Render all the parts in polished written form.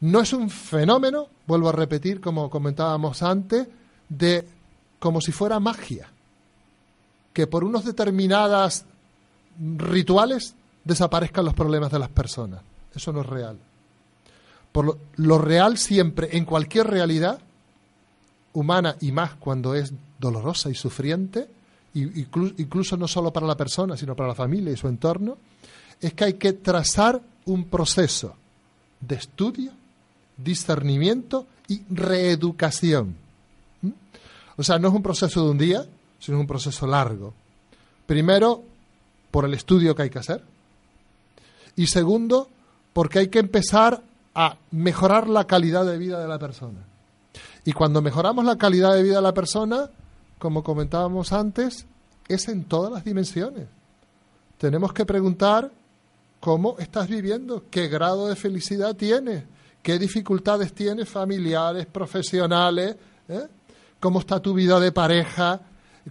No es un fenómeno, vuelvo a repetir, como comentábamos antes, de como si fuera magia, que por unos determinados rituales desaparezcan los problemas de las personas. Eso no es real. Lo real siempre, en cualquier realidad humana, y más cuando es dolorosa y sufriente, incluso no solo para la persona, sino para la familia y su entorno, es que hay que trazar un proceso de estudio, discernimiento y reeducación. O sea, no es un proceso de un día, sino un proceso largo. Primero, por el estudio que hay que hacer. Y segundo, porque hay que empezar a mejorar la calidad de vida de la persona. Y cuando mejoramos la calidad de vida de la persona, como comentábamos antes, es en todas las dimensiones. Tenemos que preguntar cómo estás viviendo, qué grado de felicidad tienes, qué dificultades tienes familiares, profesionales, cómo está tu vida de pareja,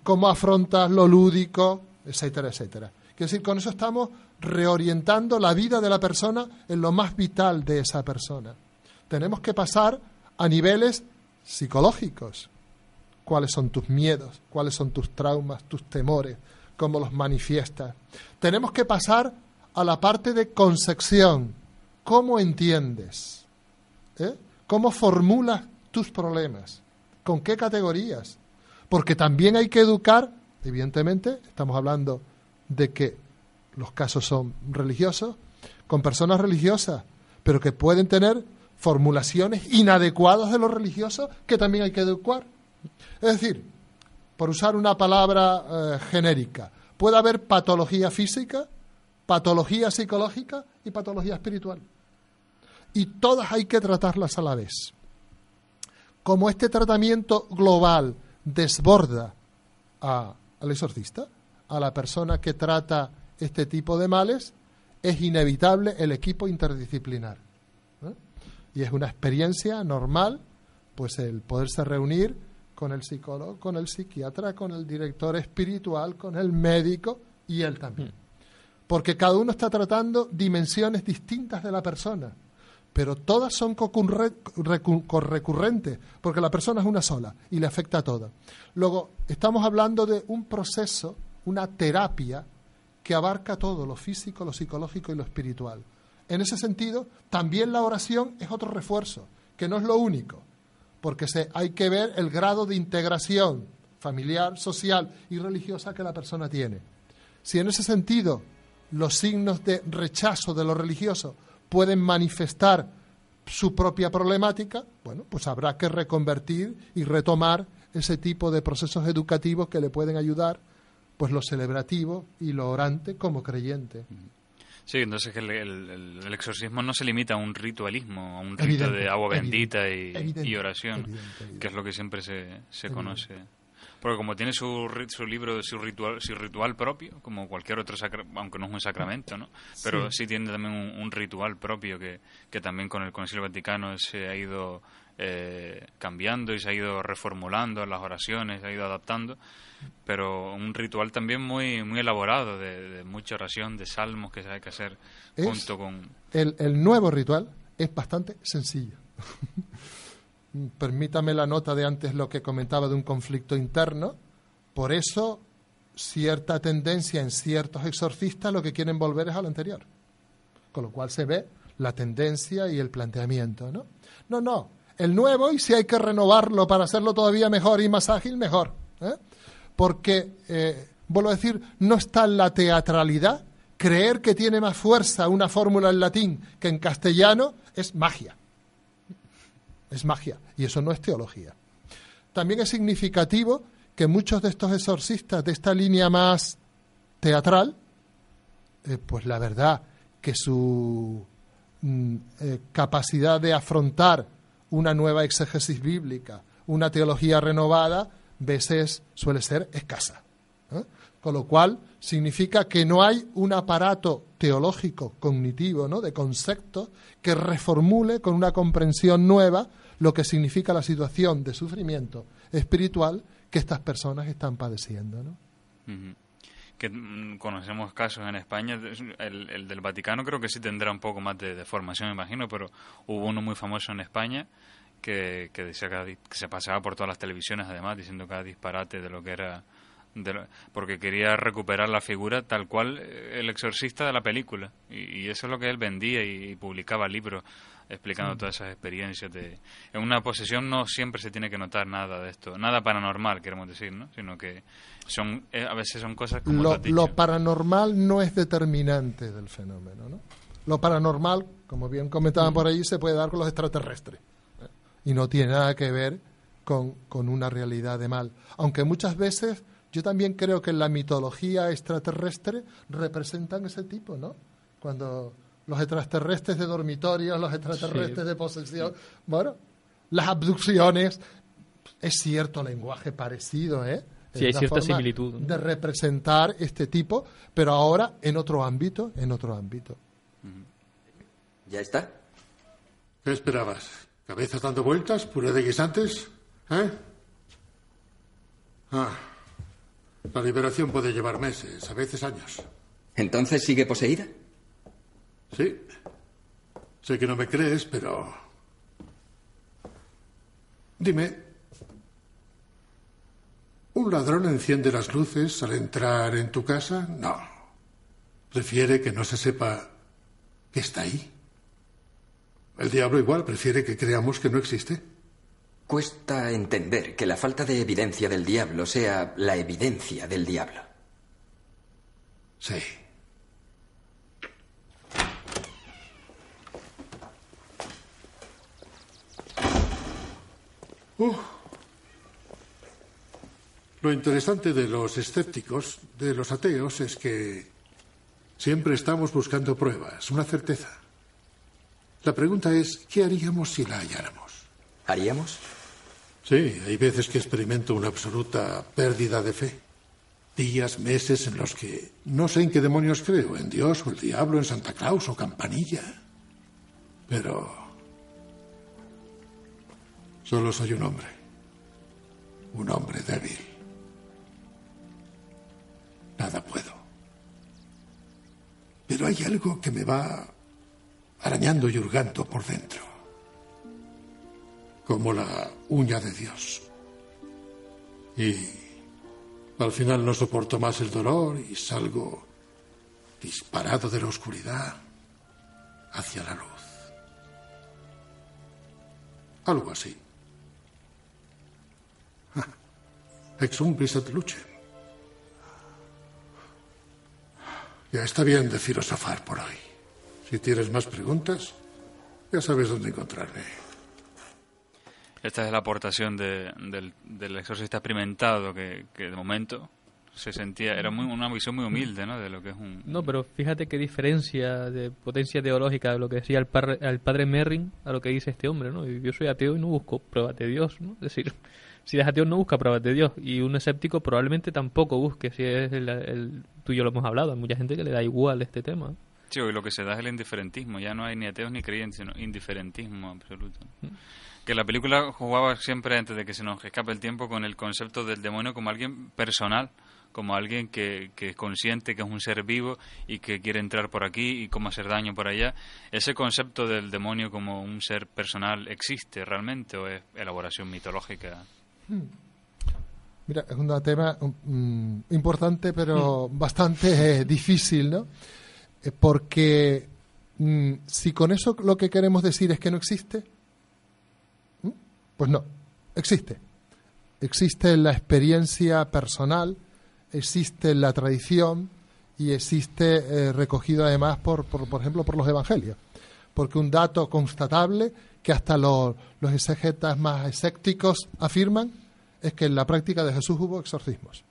cómo afrontas lo lúdico, etcétera, etcétera. Quiero decir, con eso estamos reorientando la vida de la persona en lo más vital de esa persona. Tenemos que pasar a niveles psicológicos. ¿Cuáles son tus miedos? ¿Cuáles son tus traumas, tus temores? ¿Cómo los manifiestas? Tenemos que pasar a la parte de concepción. ¿Cómo entiendes? ¿Cómo formulas tus problemas? ¿Con qué categorías? Porque también hay que educar, evidentemente, estamos hablando de que los casos son religiosos, con personas religiosas, pero que pueden tener formulaciones inadecuadas de lo religioso que también hay que educar. Es decir, por usar una palabra genérica, puede haber patología física, patología psicológica y patología espiritual. Y todas hay que tratarlas a la vez. Como este tratamiento global desborda al exorcista, a la persona que trata este tipo de males, es inevitable el equipo interdisciplinar. Y es una experiencia normal, pues el poderse reunir con el psicólogo, con el psiquiatra, con el director espiritual, con el médico y él también. Porque cada uno está tratando dimensiones distintas de la persona, pero todas son recurrentes, porque la persona es una sola y le afecta a todas. Luego, estamos hablando de un proceso, una terapia que abarca todo, lo físico, lo psicológico y lo espiritual. En ese sentido, también la oración es otro refuerzo, que no es lo único, porque hay que ver el grado de integración familiar, social y religiosa que la persona tiene. Si en ese sentido los signos de rechazo de lo religioso pueden manifestar su propia problemática, bueno, pues habrá que reconvertir y retomar ese tipo de procesos educativos que le pueden ayudar, pues lo celebrativo y lo orante como creyente. Sí, entonces que el exorcismo no se limita a un ritualismo, a un rito de agua bendita y oración, que es lo que siempre se conoce. Porque como tiene su libro, su ritual propio, como cualquier otro aunque no es un sacramento, ¿no? Pero sí tiene también un ritual propio que también con el Concilio Vaticano se ha ido cambiando y se ha ido reformulando las oraciones, se ha ido adaptando, pero un ritual también muy muy elaborado, de mucha oración, de salmos que se hay que hacer junto con... El nuevo ritual es bastante sencillo. Permítame la nota de antes lo que comentaba de un conflicto interno. Por eso, cierta tendencia en ciertos exorcistas lo que quieren volver es a lo anterior. Con lo cual se ve la tendencia y el planteamiento, ¿no? No. El nuevo, y si hay que renovarlo para hacerlo todavía mejor y más ágil, mejor. Porque, vuelvo a decir, no está en la teatralidad. Creer que tiene más fuerza una fórmula en latín que en castellano es magia. Es magia, y eso no es teología. También es significativo que muchos de estos exorcistas de esta línea más teatral, pues la verdad que su capacidad de afrontar una nueva exégesis bíblica, una teología renovada, veces suele ser escasa. Con lo cual significa que no hay un aparato teológico, cognitivo, ¿no?, de conceptos que reformule con una comprensión nueva lo que significa la situación de sufrimiento espiritual que estas personas están padeciendo, ¿no? que conocemos casos en España. El del Vaticano creo que sí tendrá un poco más de formación, me imagino, pero hubo uno muy famoso en España que decía que se pasaba por todas las televisiones, además, diciendo cada disparate de lo que era, porque quería recuperar la figura tal cual el exorcista de la película. Y eso es lo que él vendía y publicaba libros explicando todas esas experiencias. En una posesión no siempre se tiene que notar nada de esto, nada paranormal, queremos decir, ¿no? Sino que a veces son cosas como lo paranormal no es determinante del fenómeno, ¿no? Lo paranormal, como bien comentaban por ahí, se puede dar con los extraterrestres, y no tiene nada que ver con una realidad de mal. Aunque muchas veces yo también creo que en la mitología extraterrestre representan ese tipo, ¿no? Cuando los extraterrestres de dormitorios, los extraterrestres de posesión, bueno, las abducciones, es cierto lenguaje parecido, ¿eh? Sí, hay cierta similitud, ¿no? De representar este tipo, pero ahora en otro ámbito. ¿Ya está? ¿Qué esperabas? ¿Cabezas dando vueltas? ¿Puré de guisantes? ¿Eh? La liberación puede llevar meses, a veces años. ¿Entonces sigue poseída? Sí. Sé que no me crees, pero... Dime, ¿un ladrón enciende las luces al entrar en tu casa? No. Prefiere que no se sepa que está ahí. El diablo igual prefiere que creamos que no existe. Cuesta entender que la falta de evidencia del diablo sea la evidencia del diablo. Sí. Lo interesante de los escépticos, de los ateos, es que siempre estamos buscando pruebas, una certeza. La pregunta es, ¿qué haríamos si la halláramos? ¿Haríamos? Sí, hay veces que experimento una absoluta pérdida de fe. Días, meses en los que no sé en qué demonios creo, en Dios o el diablo, en Santa Claus o Campanilla. Pero solo soy un hombre débil. Nada puedo. Pero hay algo que me va arañando y hurgando por dentro. Como la uña de Dios. Y al final no soporto más el dolor y salgo disparado de la oscuridad hacia la luz. Algo así. Ex umbris et lucem. Ya está bien de filosofar por hoy. Si tienes más preguntas, ya sabes dónde encontrarme. Esta es la aportación del exorcista experimentado que de momento se sentía, era una visión muy humilde, ¿no? De lo que es un... No, pero fíjate qué diferencia de potencia teológica de lo que decía el padre Merrin a lo que dice este hombre, ¿no? Yo soy ateo y no busco pruebas de Dios, ¿no? Es decir, si eres ateo no busca pruebas de Dios, y un escéptico probablemente tampoco busque, si es tú y yo lo hemos hablado, hay mucha gente que le da igual este tema. Sí, y lo que se da es el indiferentismo, ya no hay ni ateos ni creyentes, sino indiferentismo absoluto. Que la película jugaba siempre, antes de que se nos escape el tiempo, con el concepto del demonio como alguien personal, como alguien que es consciente que es un ser vivo y que quiere entrar por aquí y cómo hacer daño por allá. ¿Ese concepto del demonio como un ser personal existe realmente o es elaboración mitológica? Mira, es un tema importante, pero bastante difícil, ¿no? Porque si con eso lo que queremos decir es que no existe, pues no, existe. Existe en la experiencia personal, existe en la tradición y existe recogido además por ejemplo, por los evangelios. Porque un dato constatable que hasta los exegetas más escépticos afirman es que en la práctica de Jesús hubo exorcismos.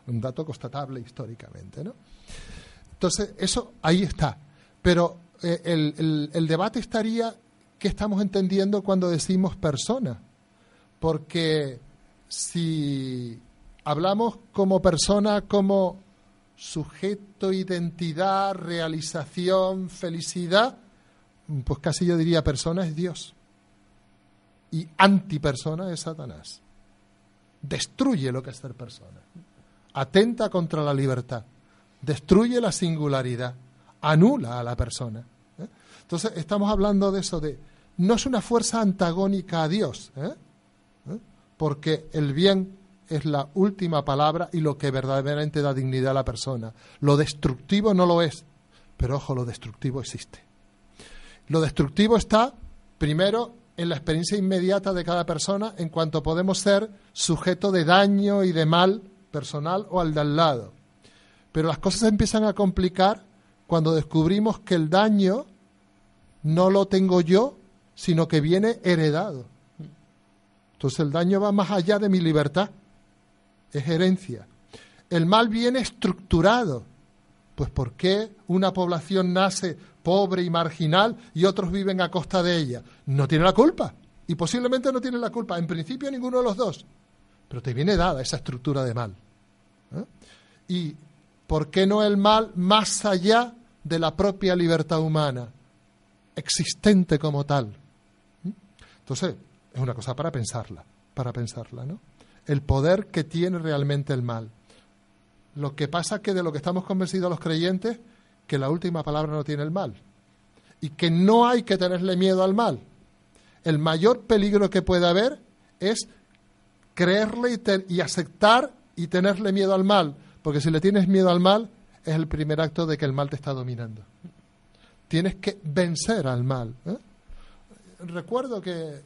Un dato constatable históricamente, ¿no? Entonces, eso ahí está. Pero el debate estaría qué estamos entendiendo cuando decimos persona. Porque si hablamos como persona, como sujeto, identidad, realización, felicidad, pues casi yo diría persona es Dios. Y antipersona es Satanás. Destruye lo que es ser persona. atenta contra la libertad, destruye la singularidad, anula a la persona. Entonces estamos hablando de eso, de no es una fuerza antagónica a Dios, porque el bien es la última palabra y lo que verdaderamente da dignidad a la persona. Lo destructivo no lo es, pero ojo, lo destructivo existe. Lo destructivo está, primero, en la experiencia inmediata de cada persona, en cuanto podemos ser sujeto de daño y de mal personal o al de al lado. Pero las cosas se empiezan a complicar cuando descubrimos que el daño no lo tengo yo, sino que viene heredado. Entonces el daño va más allá de mi libertad, es herencia. El mal viene estructurado. Pues ¿por qué una población nace pobre y marginal y otros viven a costa de ella? No tiene la culpa, y posiblemente no tiene la culpa, en principio ninguno de los dos, pero te viene dada esa estructura de mal. ¿Y por qué no el mal más allá de la propia libertad humana, existente como tal? Entonces, es una cosa para pensarla, ¿no? El poder que tiene realmente el mal. Lo que pasa es que de lo que estamos convencidos los creyentes, que la última palabra no tiene el mal. Y que no hay que tenerle miedo al mal. El mayor peligro que puede haber es creerle y aceptar y tenerle miedo al mal. Porque si le tienes miedo al mal, es el primer acto de que el mal te está dominando. Tienes que vencer al mal. Recuerdo que,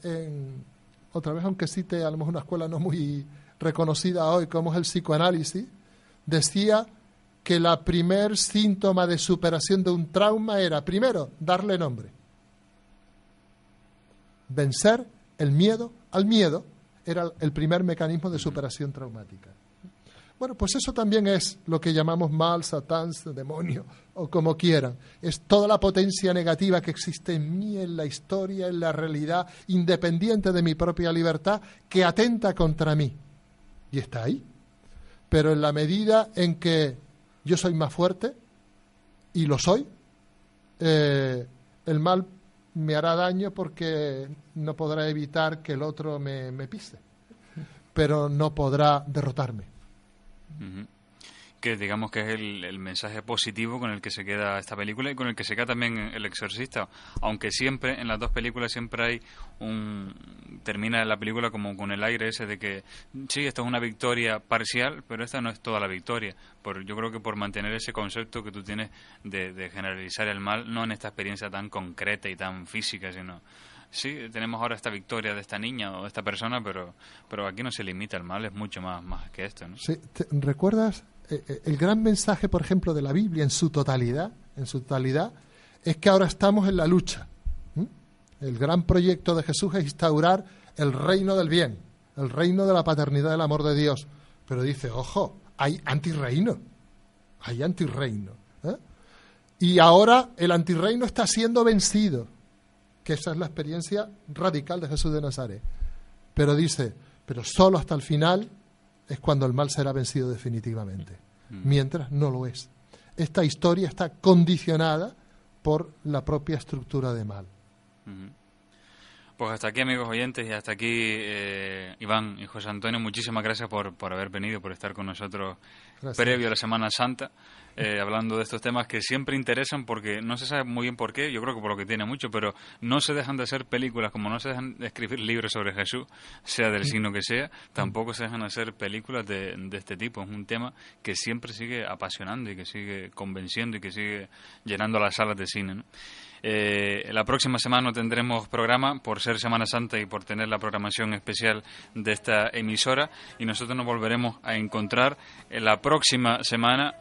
otra vez, aunque cite a lo mejor una escuela no muy reconocida hoy, como es el psicoanálisis, decía que la primer síntoma de superación de un trauma era, primero, darle nombre. Vencer el miedo al miedo era el primer mecanismo de superación traumática. Bueno, pues eso también es lo que llamamos mal, satán, demonio, o como quieran. Es toda la potencia negativa que existe en mí, en la historia, en la realidad, independiente de mi propia libertad, que atenta contra mí. Y está ahí. Pero en la medida en que yo soy más fuerte, y lo soy, el mal me hará daño porque no podrá evitar que el otro me pise, pero no podrá derrotarme. Uh-huh. Que digamos que es el mensaje positivo con el que se queda esta película y con el que se queda también El Exorcista, aunque siempre en las dos películas siempre hay termina la película como con el aire ese de que sí, esto es una victoria parcial, pero esta no es toda la victoria. Yo creo que por mantener ese concepto que tú tienes de generalizar el mal, no en esta experiencia tan concreta y tan física, sino sí, tenemos ahora esta victoria de esta niña o de esta persona, pero aquí no se limita el mal, es mucho más que esto, ¿no? Sí, ¿recuerdas? El gran mensaje, por ejemplo, de la Biblia en su totalidad, es que ahora estamos en la lucha. El gran proyecto de Jesús es instaurar el reino del bien, el reino de la paternidad del amor de Dios. Pero dice, ojo, hay antirreino. Y ahora el antirreino está siendo vencido, que esa es la experiencia radical de Jesús de Nazaret. Pero dice, pero solo hasta el final es cuando el mal será vencido definitivamente. Mientras no lo es. Esta historia está condicionada por la propia estructura de mal. Pues hasta aquí, amigos oyentes, y hasta aquí Iván y José Antonio, muchísimas gracias por haber venido, por estar con nosotros previo a la Semana Santa, hablando de estos temas que siempre interesan porque no se sabe muy bien por qué, yo creo que por lo que tiene mucho, pero no se dejan de hacer películas, como no se dejan de escribir libros sobre Jesús, sea del signo que sea, tampoco se dejan de hacer películas de este tipo. Es un tema que siempre sigue apasionando y que sigue convenciendo y que sigue llenando las salas de cine, ¿no? La próxima semana no tendremos programa por ser Semana Santa y por tener la programación especial de esta emisora, y nosotros nos volveremos a encontrar en la próxima semana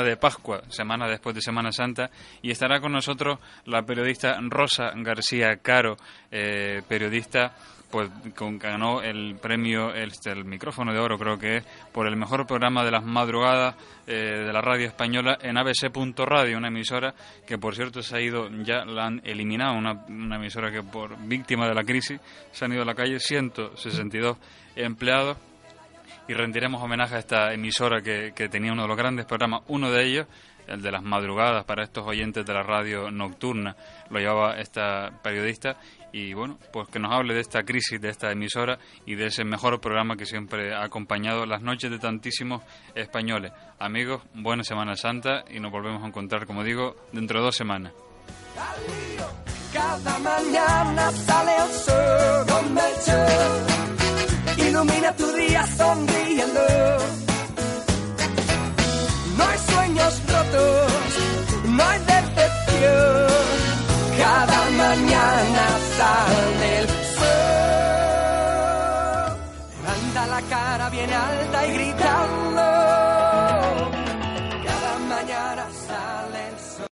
de Pascua, semana después de Semana Santa, y estará con nosotros la periodista Rosa García Caro, periodista pues que ganó el premio, el micrófono de oro, creo que es, por el mejor programa de las madrugadas de la radio española en abc.radio, una emisora que, por cierto, ya la han eliminado, una emisora que por víctima de la crisis se han ido a la calle 162 empleados, y rendiremos homenaje a esta emisora que tenía uno de los grandes programas, uno de ellos, el de las madrugadas para estos oyentes de la radio nocturna, lo llevaba esta periodista. Y bueno, pues que nos hable de esta crisis de esta emisora y de ese mejor programa que siempre ha acompañado las noches de tantísimos españoles. Amigos, buena Semana Santa y nos volvemos a encontrar, como digo, dentro de 2 semanas. Cada mañana sale el sol con el sol, ilumina tu día sonriendo. No hay sueños rotos, no hay decepción. Cada mañana sale el sol. Levanta la cara bien alta y gritando.